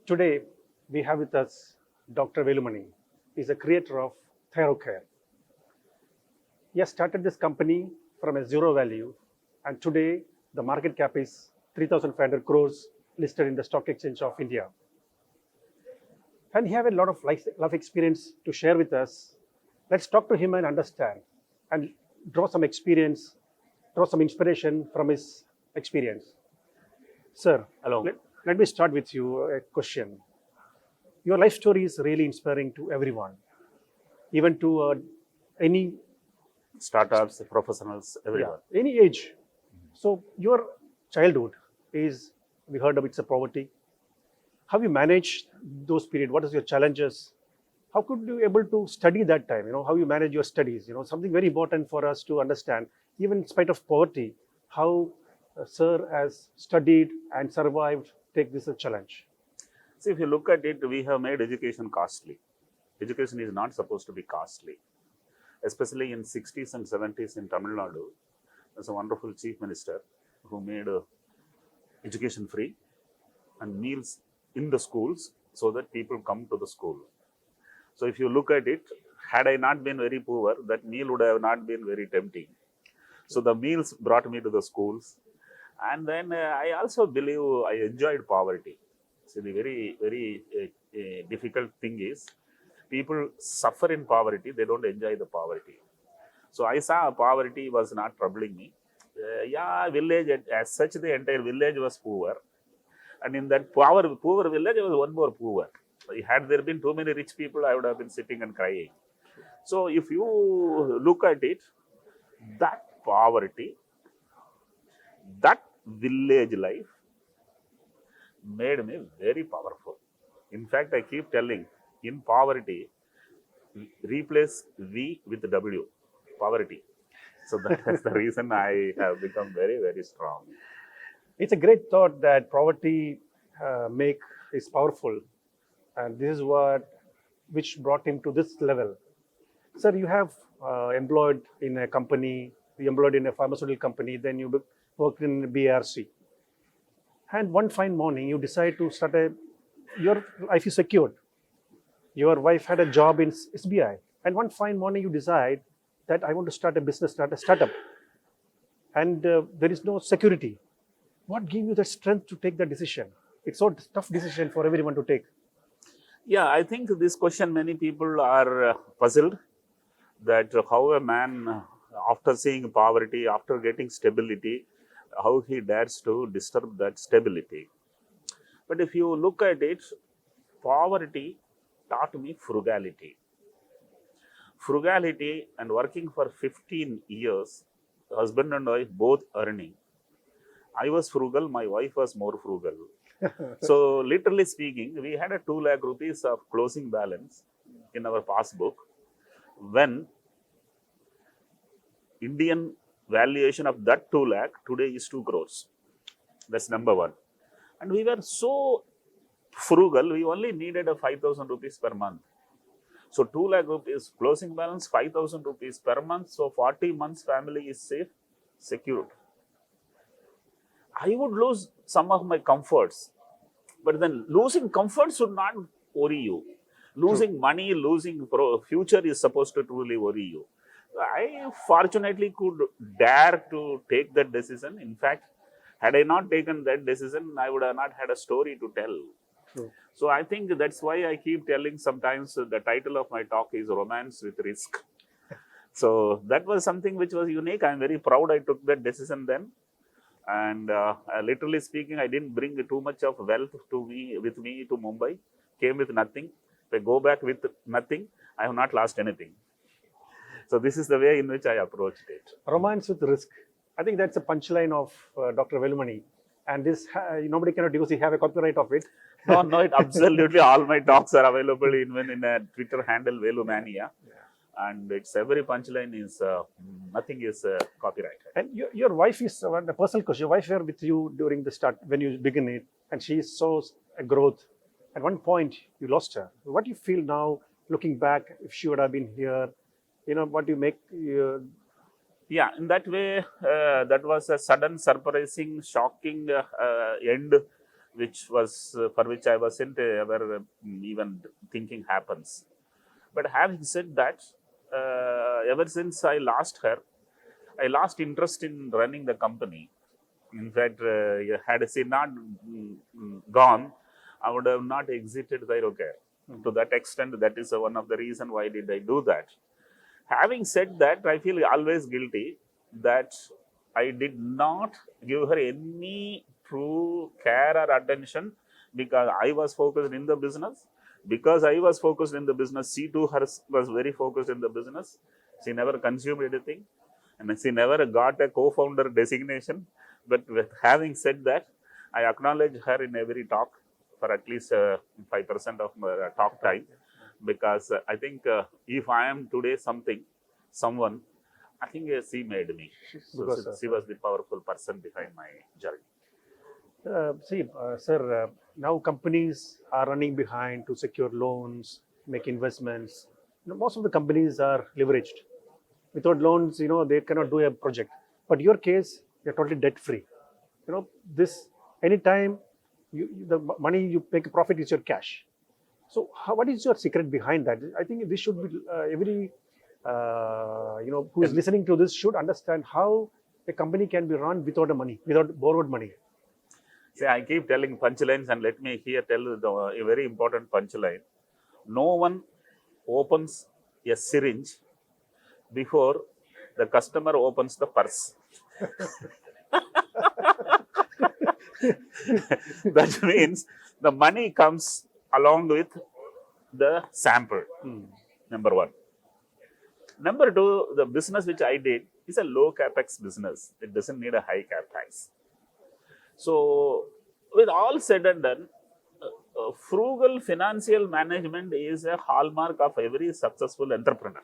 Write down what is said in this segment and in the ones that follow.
Today, we have with us Dr. Velumani. He's a creator of ThyroCare. He has started this company from a zero value, and today the market cap is 3,500 crores listed in the Stock Exchange of India. And he has a lot of life experience to share with us. Let's talk to him and understand and draw some experience, draw some inspiration from his experience. Sir, Hello. let me start with you a question. Your life story is really inspiring to everyone, even to any Startups, professionals, everyone. any age. So your childhood is, we heard of it's a poverty. How you manage those periods? What is your challenges? How could you able to study that time? How you manage your studies. Something very important for us to understand. Even in spite of poverty, how Sir has studied and survived. Take this a challenge. See, if you look at it, we have made education costly. Education is not supposed to be costly. Especially in 60s and 70s in Tamil Nadu, there's a wonderful chief minister who made education free and meals in the schools so that people come to the school. So if you look at it, had I not been very poor, that meal would have not been very tempting. So the meals brought me to the schools. And then I also believe I enjoyed poverty. So the very difficult thing is, people suffer in poverty, they don't enjoy the poverty. So I saw poverty was not troubling me. Village, as such, the entire village was poor. And in that poor village, there was one more poor. Had there been too many rich people, I would have been sitting and crying. So if you look at it, that poverty, that village life made me very powerful. In fact, I keep telling, in poverty, replace V with W, poverty. So that's the reason I have become very, very strong. It's a great thought that poverty is powerful, and this is which brought him to this level. Sir, you have employed in a company, you employed in a pharmaceutical company, then you worked in BRC. And one fine morning, you decide to start your life is secured. Your wife had a job in SBI. And one fine morning, you decide that I want to start a business, start a startup. And there is no security. What gave you the strength to take that decision? It's so tough decision for everyone to take. Yeah, I think this question many people are puzzled, that how a man, after seeing poverty, after getting stability, how he dares to disturb that stability. But if you look at it, poverty taught me frugality. Frugality, and working for 15 years, husband and wife both earning. I was frugal, my wife was more frugal. So literally speaking, we had a 2 lakh rupees of closing balance in our passbook, when Indian valuation of that 2 lakh today is 2 crores. That's number one. And we were so frugal, we only needed a 5,000 rupees per month. So 2 lakh rupees closing balance, 5,000 rupees per month. So 40 months family is safe, secured. I would lose some of my comforts, but then losing comfort should not worry you. Losing money, losing future is supposed to truly worry you. I fortunately could dare to take that decision. In fact, had I not taken that decision, I would have not had a story to tell. True. So I think that's why I keep telling sometimes the title of my talk is Romance with Risk. So that was something which was unique. I'm very proud I took that decision then. And literally speaking, I didn't bring too much of wealth with me to Mumbai. Came with nothing. If I go back with nothing, I have not lost anything. So this is the way in which I approached it. Romance with risk. I think that's a punchline of Dr. Velumani. And this nobody cannot because he have a copyright of it. No, it absolutely all my talks are available even in a Twitter handle Velumani. Yeah. And it's every punchline is nothing is copyrighted. And your wife is a personal question. Your wife were with you during the start when you begin it, and she saw a growth. At one point, you lost her. What do you feel now, looking back? If she would have been here, what do you make? Yeah, in that way, that was a sudden, surprising, shocking end which was for which I wasn't ever even thinking happens. But having said that, ever since I lost her, I lost interest in running the company. In fact, had she not gone, I would have not exited Thyrocare. To that extent, that is one of the reason why did I do that. Having said that, I feel always guilty that I did not give her any true care or attention because I was focused in the business. Because I was focused in the business, she too was very focused in the business. She never consumed anything and she never got a co-founder designation. But with having said that, I acknowledge her in every talk for at least 5% of my talk time, because I think if I am today someone, I think she made me. So Because, she was the powerful person behind my journey. sir, now companies are running behind to secure loans, make investments. Most of the companies are leveraged. Without loans, they cannot do a project. But your case, you're totally debt free. This anytime the money you make a profit is your cash. So, what is your secret behind that? I think this should be every who is listening to this should understand how a company can be run without without borrowed money. See, I keep telling punchlines, and let me here tell a very important punchline. No one opens a syringe before the customer opens the purse. That means the money comes along with the sample. Number one. Number two, the business which I did is a low capex business. It doesn't need a high capex. So, with all said and done, frugal financial management is a hallmark of every successful entrepreneur.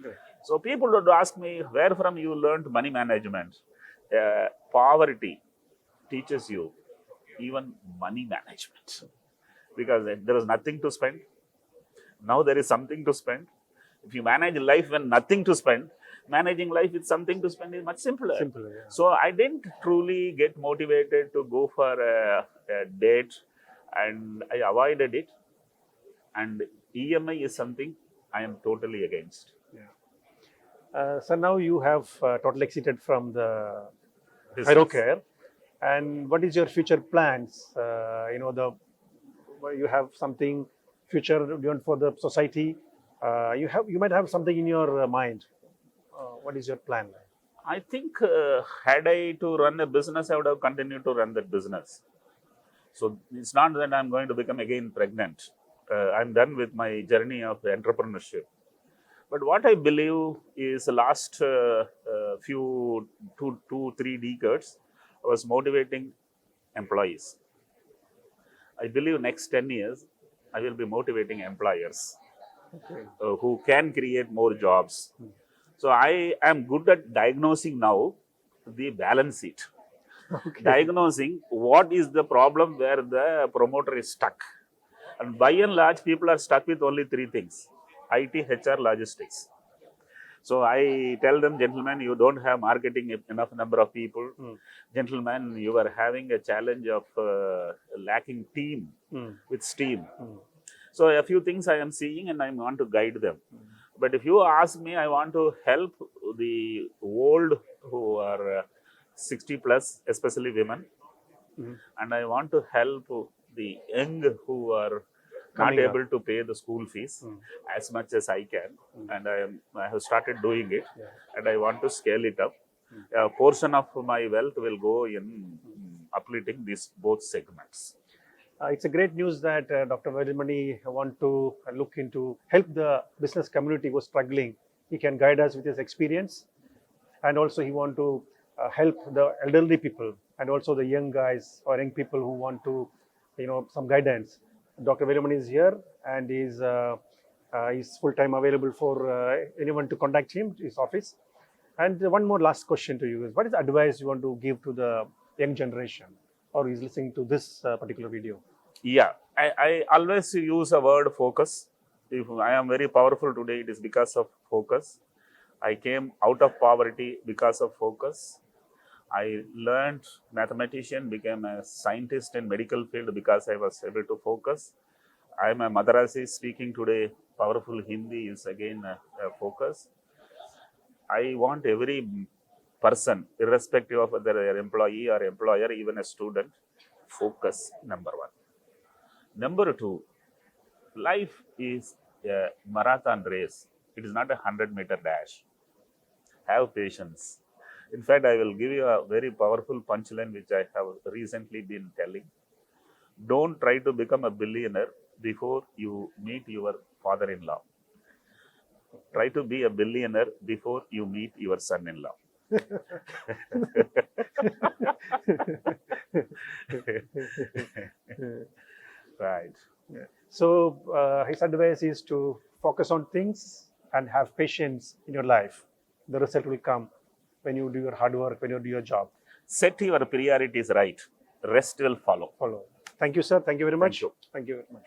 Right. So, people would ask me, where from you learned money management? Poverty teaches you even money management, because there is nothing to spend. Now there is something to spend. If you manage life when nothing to spend, managing life with something to spend is much simpler. Yeah. So I didn't truly get motivated to go for a debt, and I avoided it. And EMI is something I am totally against. So now you have totally exited from the Business. Thyrocare, and what is your future plans? You have something future beyond for the society. You might have something in your mind. What is your plan? I think had I to run a business, I would have continued to run that business. So it's not that I'm going to become again pregnant. I'm done with my journey of entrepreneurship. But what I believe is the last few 3 decades was motivating employees. I believe next 10 years, I will be motivating employers who can create more jobs. So I am good at diagnosing now the balance sheet. Diagnosing what is the problem where the promoter is stuck. And by and large, people are stuck with only 3 things: IT, HR, logistics. So I tell them, gentlemen, you don't have marketing enough number of people. Gentlemen, you are having a challenge of lacking team with steam. So a few things I am seeing and I want to guide them. But if you ask me, I want to help the old who are 60 plus, especially women. And I want to help the young who are not able to pay the school fees as much as I can. And I have started doing it, and I want to scale it up. A portion of my wealth will go in uplifting these both segments. It's a great news that Dr. Velumani want to look into help the business community who is struggling. He can guide us with his experience, and also he want to help the elderly people and also the young guys or young people who want to, some guidance. Dr. Velumani is here, and he's full-time available for anyone to contact him, his office. And one more last question to you is, what is the advice you want to give to the young generation or is listening to this particular video? Yeah, I always use a word focus. If I am very powerful today, it is because of focus. I came out of poverty because of focus. I learned mathematician, became a scientist in medical field because I was able to focus. I am a Madrasi speaking today. Powerful Hindi is again a focus. I want every person, irrespective of whether they are employee or employer, even a student, focus, number one. Number two, life is a marathon race. It is not a 100-meter dash. Have patience. In fact, I will give you a very powerful punchline which I have recently been telling. Don't try to become a billionaire before you meet your father-in-law. Try to be a billionaire before you meet your son-in-law. Right. Yeah. So his advice is to focus on things and have patience in your life. The result will come when you do your hard work, when you do your job. Set your priorities right. Rest will follow. Follow. Thank you, sir. Thank you very much. you. Thank you very much.